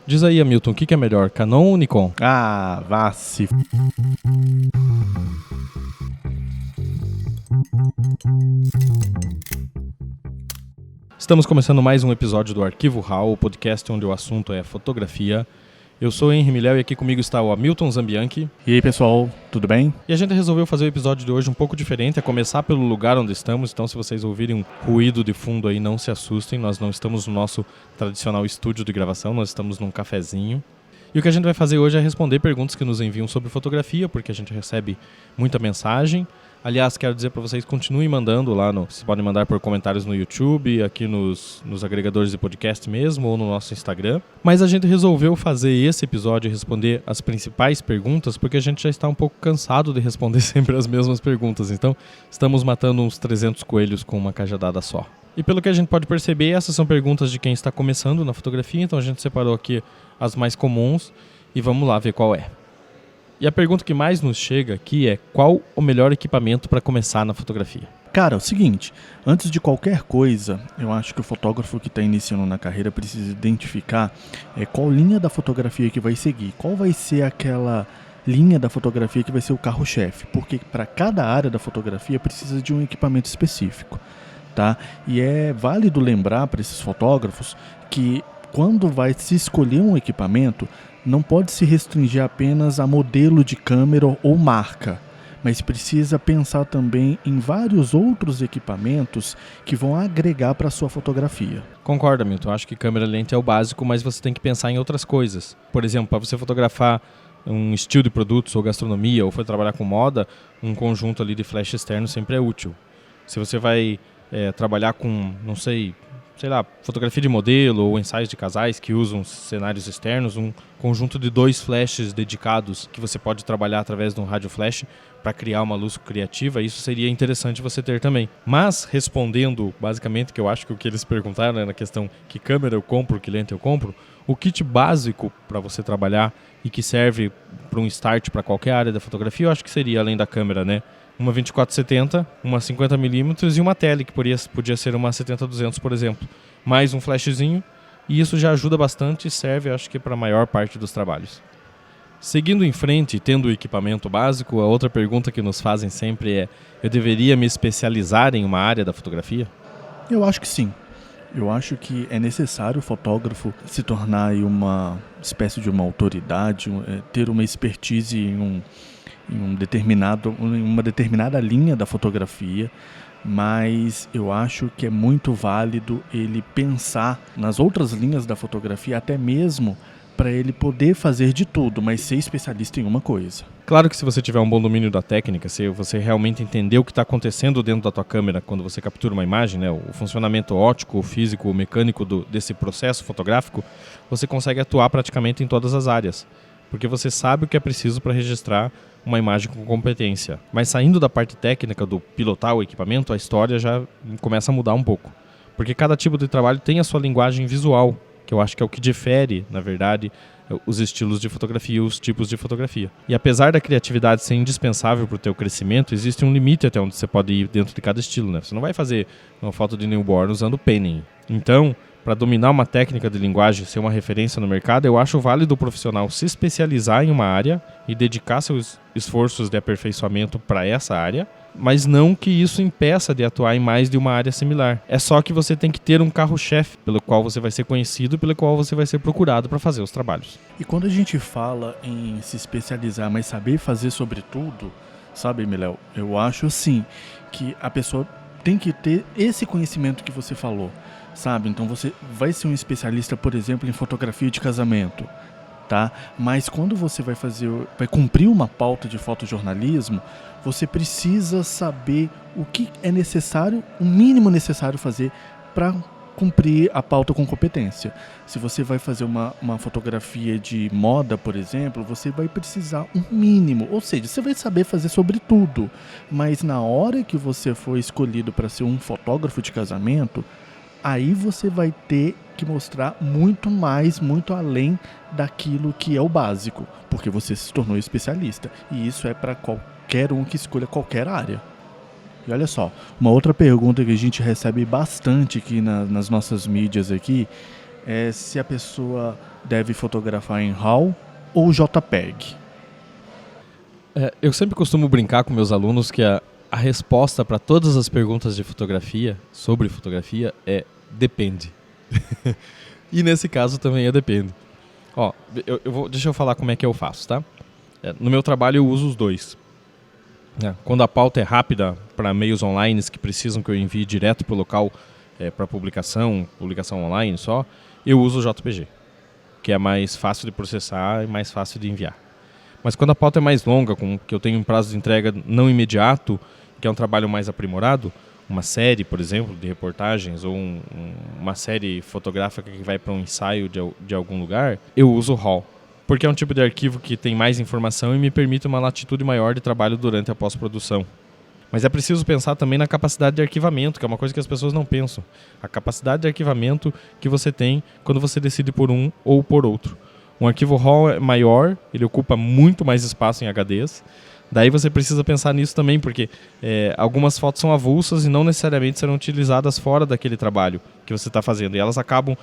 Diz aí, Hamilton, o que é melhor, Canon ou Nikon? Ah, vá se... Estamos começando mais um episódio do Arquivo RAW, o podcast onde o assunto é fotografia. Eu sou Henry Miléo e aqui comigo está o Hamilton Zambianchi. E aí, pessoal, tudo bem? E a gente resolveu fazer o episódio de hoje um pouco diferente, a começar pelo lugar onde estamos. Então, se vocês ouvirem um ruído de fundo aí, não se assustem. Nós não estamos no nosso tradicional estúdio de gravação, nós estamos num cafezinho. E o que a gente vai fazer hoje é responder perguntas que nos enviam sobre fotografia, porque a gente recebe muita mensagem. Aliás, quero dizer para vocês, continuem mandando lá, vocês podem mandar por comentários no YouTube, aqui nos agregadores de podcast mesmo, ou no nosso Instagram. Mas a gente resolveu fazer esse episódio e responder as principais perguntas, porque a gente já está um pouco cansado de responder sempre as mesmas perguntas. Então, estamos matando uns 300 coelhos com uma cajadada só. E pelo que a gente pode perceber, essas são perguntas de quem está começando na fotografia, então a gente separou aqui as mais comuns e vamos lá ver qual é. E a pergunta que mais nos chega aqui é: qual o melhor equipamento para começar na fotografia? Cara, é o seguinte, antes de qualquer coisa, eu acho que o fotógrafo que está iniciando na carreira precisa identificar qual linha da fotografia que vai seguir, qual vai ser aquela linha da fotografia que vai ser o carro-chefe, porque para cada área da fotografia precisa de um equipamento específico, tá? E é válido lembrar para esses fotógrafos que quando vai se escolher um equipamento, não pode se restringir apenas a modelo de câmera ou marca, mas precisa pensar também em vários outros equipamentos que vão agregar para a sua fotografia. Concordo, Milton. Acho que câmera lente é o básico, mas você tem que pensar em outras coisas. Por exemplo, para você fotografar um estilo de produtos ou gastronomia, ou for trabalhar com moda, um conjunto ali de flash externo sempre é útil. Se você vai trabalhar com, sei lá, fotografia de modelo ou ensaios de casais que usam cenários externos, um conjunto de 2 flashes dedicados que você pode trabalhar através de um rádio flash para criar uma luz criativa, isso seria interessante você ter também. Mas, respondendo basicamente, que eu acho que o que eles perguntaram na questão que câmera eu compro, que lente eu compro, o kit básico para você trabalhar e que serve para um start para qualquer área da fotografia, eu acho que seria, além da câmera, uma 24-70, uma 50mm e uma tele, que podia ser uma 70-200, por exemplo. Mais um flashzinho, e isso já ajuda bastante e serve, acho que, para a maior parte dos trabalhos. Seguindo em frente, tendo o equipamento básico, a outra pergunta que nos fazem sempre é: eu deveria me especializar em uma área da fotografia? Eu acho que sim. Eu acho que é necessário o fotógrafo se tornar uma espécie de uma autoridade, ter uma expertise em uma determinada linha da fotografia, mas eu acho que é muito válido ele pensar nas outras linhas da fotografia, até mesmo para ele poder fazer de tudo, mas ser especialista em uma coisa. Claro que se você tiver um bom domínio da técnica, se você realmente entender o que está acontecendo dentro da tua câmera quando você captura uma imagem, o funcionamento óptico, físico, mecânico desse processo fotográfico, você consegue atuar praticamente em todas as áreas, porque você sabe o que é preciso para registrar uma imagem com competência. Mas saindo da parte técnica do pilotar o equipamento, a história já começa a mudar um pouco. Porque cada tipo de trabalho tem a sua linguagem visual, que eu acho que é o que difere, na verdade, os estilos de fotografia e os tipos de fotografia. E apesar da criatividade ser indispensável para o teu crescimento, existe um limite até onde você pode ir dentro de cada estilo, Você não vai fazer uma foto de newborn usando penning. Então, para dominar uma técnica de linguagem e ser uma referência no mercado, eu acho válido o profissional se especializar em uma área e dedicar seus esforços de aperfeiçoamento para essa área, mas não que isso impeça de atuar em mais de uma área similar. É só que você tem que ter um carro-chefe pelo qual você vai ser conhecido e pelo qual você vai ser procurado para fazer os trabalhos. E quando a gente fala em se especializar, mas saber fazer sobre tudo, sabe, Miléo, eu acho assim que a pessoa tem que ter esse conhecimento que você falou, sabe? Então você vai ser um especialista, por exemplo, em fotografia de casamento, tá? Mas quando você vai cumprir uma pauta de fotojornalismo, você precisa saber o que é necessário, o mínimo necessário fazer para cumprir a pauta com competência. Se você vai fazer uma fotografia de moda, por exemplo, você vai precisar um mínimo, ou seja, você vai saber fazer sobre tudo, mas na hora que você for escolhido para ser um fotógrafo de casamento, aí você vai ter que mostrar muito mais, muito além daquilo que é o básico, porque você se tornou especialista, e isso é para qualquer um que escolha qualquer área. E olha só, uma outra pergunta que a gente recebe bastante aqui nas nossas mídias aqui é se a pessoa deve fotografar em RAW ou JPEG. Eu sempre costumo brincar com meus alunos que a resposta para todas as perguntas de fotografia, sobre fotografia, é depende. E nesse caso também é depende. Ó, deixa eu falar como é que eu faço, tá? No meu trabalho eu uso os dois. Quando a pauta é rápida para meios online que precisam que eu envie direto para o local para publicação online só, eu uso o JPG, que é mais fácil de processar e mais fácil de enviar. Mas quando a pauta é mais longa, que eu tenho um prazo de entrega não imediato, que é um trabalho mais aprimorado, uma série, por exemplo, de reportagens ou uma série fotográfica que vai para um ensaio de algum lugar, eu uso o RAW. Porque é um tipo de arquivo que tem mais informação e me permite uma latitude maior de trabalho durante a pós-produção. Mas é preciso pensar também na capacidade de arquivamento, que é uma coisa que as pessoas não pensam. A capacidade de arquivamento que você tem quando você decide por um ou por outro. Um arquivo RAW é maior, ele ocupa muito mais espaço em HDs. Daí você precisa pensar nisso também, porque algumas fotos são avulsas e não necessariamente serão utilizadas fora daquele trabalho que você está fazendo. E elas acabam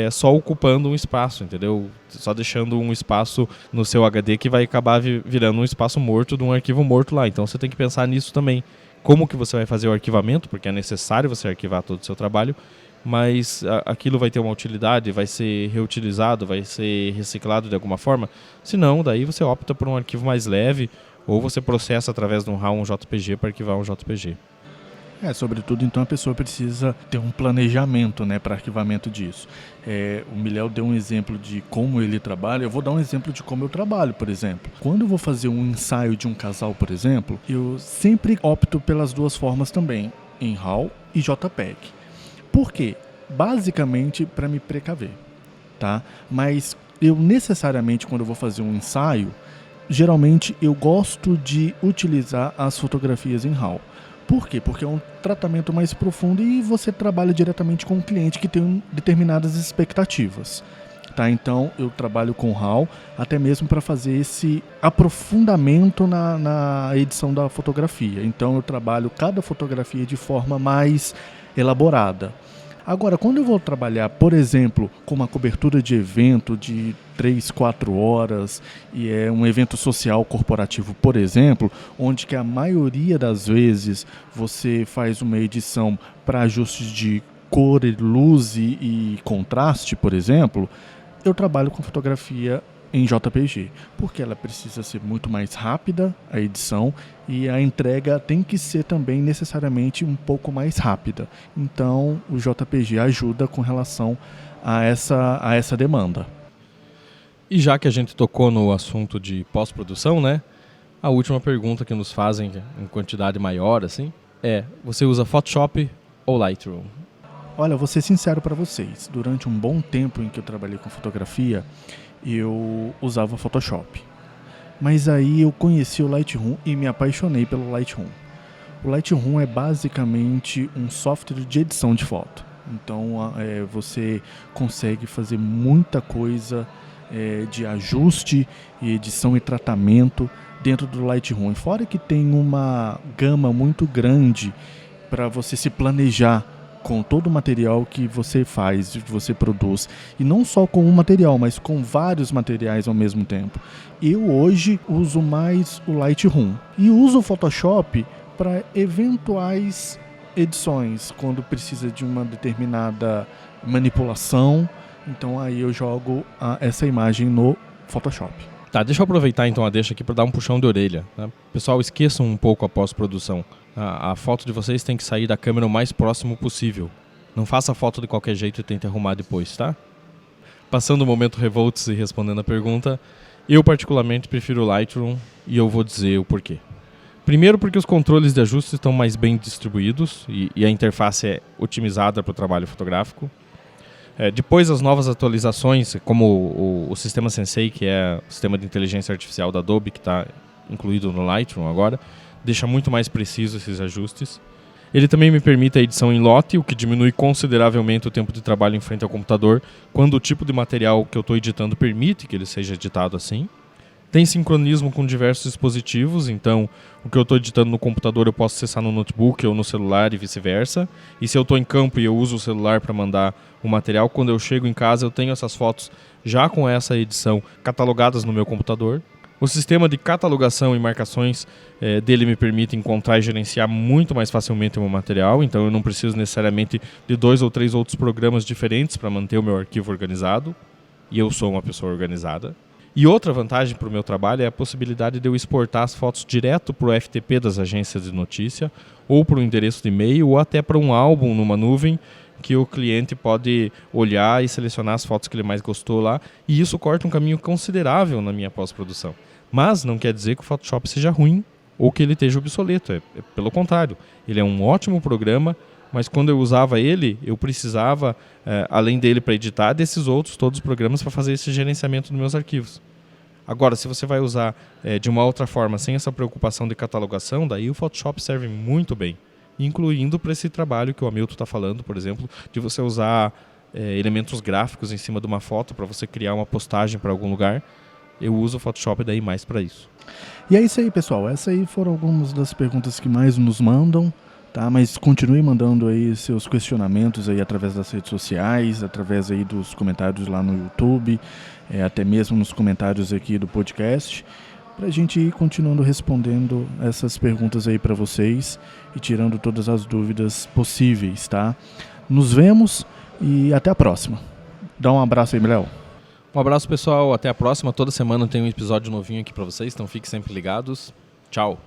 só ocupando um espaço, entendeu? Só deixando um espaço no seu HD que vai acabar virando um espaço morto de um arquivo morto lá. Então você tem que pensar nisso também. Como que você vai fazer o arquivamento, porque é necessário você arquivar todo o seu trabalho, mas aquilo vai ter uma utilidade, vai ser reutilizado, vai ser reciclado de alguma forma. Se não, daí você opta por um arquivo mais leve, ou você processa através de um RAW um JPG para arquivar um JPG. Sobretudo, então, a pessoa precisa ter um planejamento, né, para arquivamento disso. O Miléo deu um exemplo de como ele trabalha, eu vou dar um exemplo de como eu trabalho, por exemplo. Quando eu vou fazer um ensaio de um casal, por exemplo, eu sempre opto pelas duas formas também, em RAW e JPEG. Por quê? Basicamente para me precaver, tá? Mas eu necessariamente, quando eu vou fazer um ensaio, geralmente eu gosto de utilizar as fotografias em RAW. Por quê? Porque é um tratamento mais profundo e você trabalha diretamente com o cliente que tem determinadas expectativas. Tá? Então eu trabalho com RAW até mesmo para fazer esse aprofundamento na edição da fotografia. Então eu trabalho cada fotografia de forma mais elaborada. Agora, quando eu vou trabalhar, por exemplo, com uma cobertura de evento de 3, 4 horas, e é um evento social corporativo, por exemplo, onde que a maioria das vezes você faz uma edição para ajustes de cor, luz e contraste, por exemplo, eu trabalho com fotografia em JPG, porque ela precisa ser muito mais rápida, a edição, e a entrega tem que ser também necessariamente um pouco mais rápida. Então o JPG ajuda com relação a essa demanda. E já que a gente tocou no assunto de pós-produção, né? A última pergunta que nos fazem em quantidade maior, assim, você usa Photoshop ou Lightroom? Olha, vou ser sincero para vocês, durante um bom tempo em que eu trabalhei com fotografia, eu usava Photoshop. Mas aí eu conheci o Lightroom e me apaixonei pelo Lightroom. O Lightroom é basicamente um software de edição de foto. Então você consegue fazer muita coisa de ajuste, edição e tratamento dentro do Lightroom. E fora que tem uma gama muito grande para você se planejar com todo o material que você faz, que você produz. E não só com um material, mas com vários materiais ao mesmo tempo. Eu hoje uso mais o Lightroom e uso o Photoshop para eventuais edições, quando precisa de uma determinada manipulação. Então aí eu jogo essa imagem no Photoshop. Tá, deixa eu aproveitar então a deixa aqui para dar um puxão de orelha. Né? Pessoal, esqueçam um pouco a pós-produção. A foto de vocês tem que sair da câmera o mais próximo possível. Não faça a foto de qualquer jeito e tente arrumar depois, tá? Passando o momento Revolts e respondendo a pergunta, eu particularmente prefiro o Lightroom e eu vou dizer o porquê. Primeiro porque os controles de ajuste estão mais bem distribuídos e a interface é otimizada para o trabalho fotográfico. Depois as novas atualizações, como o sistema Sensei, que é o sistema de inteligência artificial da Adobe, que está incluído no Lightroom agora, deixa muito mais preciso esses ajustes. Ele também me permite a edição em lote, o que diminui consideravelmente o tempo de trabalho em frente ao computador, quando o tipo de material que eu estou editando permite que ele seja editado assim. Tem sincronismo com diversos dispositivos, então o que eu estou editando no computador eu posso acessar no notebook ou no celular e vice-versa. E se eu estou em campo e eu uso o celular para mandar o material, quando eu chego em casa eu tenho essas fotos já com essa edição catalogadas no meu computador. O sistema de catalogação e marcações dele me permite encontrar e gerenciar muito mais facilmente o meu material, então eu não preciso necessariamente de 2 ou 3 outros programas diferentes para manter o meu arquivo organizado, e eu sou uma pessoa organizada. E outra vantagem para o meu trabalho é a possibilidade de eu exportar as fotos direto para o FTP das agências de notícia, ou para um endereço de e-mail, ou até para um álbum numa nuvem, que o cliente pode olhar e selecionar as fotos que ele mais gostou lá, e isso corta um caminho considerável na minha pós-produção. Mas não quer dizer que o Photoshop seja ruim ou que ele esteja obsoleto, é pelo contrário. Ele é um ótimo programa, mas quando eu usava ele, eu precisava, além dele para editar, desses outros todos os programas para fazer esse gerenciamento dos meus arquivos. Agora, se você vai usar de uma outra forma, sem essa preocupação de catalogação, daí o Photoshop serve muito bem, incluindo para esse trabalho que o Hamilton está falando, por exemplo, de você usar elementos gráficos em cima de uma foto para você criar uma postagem para algum lugar. Eu uso o Photoshop daí mais para isso. E é isso aí, pessoal. Essas aí foram algumas das perguntas que mais nos mandam, tá? Mas continue mandando aí seus questionamentos aí através das redes sociais, através aí dos comentários lá no YouTube, até mesmo nos comentários aqui do podcast, para a gente ir continuando respondendo essas perguntas aí para vocês e tirando todas as dúvidas possíveis, tá? Nos vemos e até a próxima. Dá um abraço aí, Miléo. Um abraço, pessoal. Até a próxima. Toda semana tem um episódio novinho aqui para vocês, então fiquem sempre ligados. Tchau.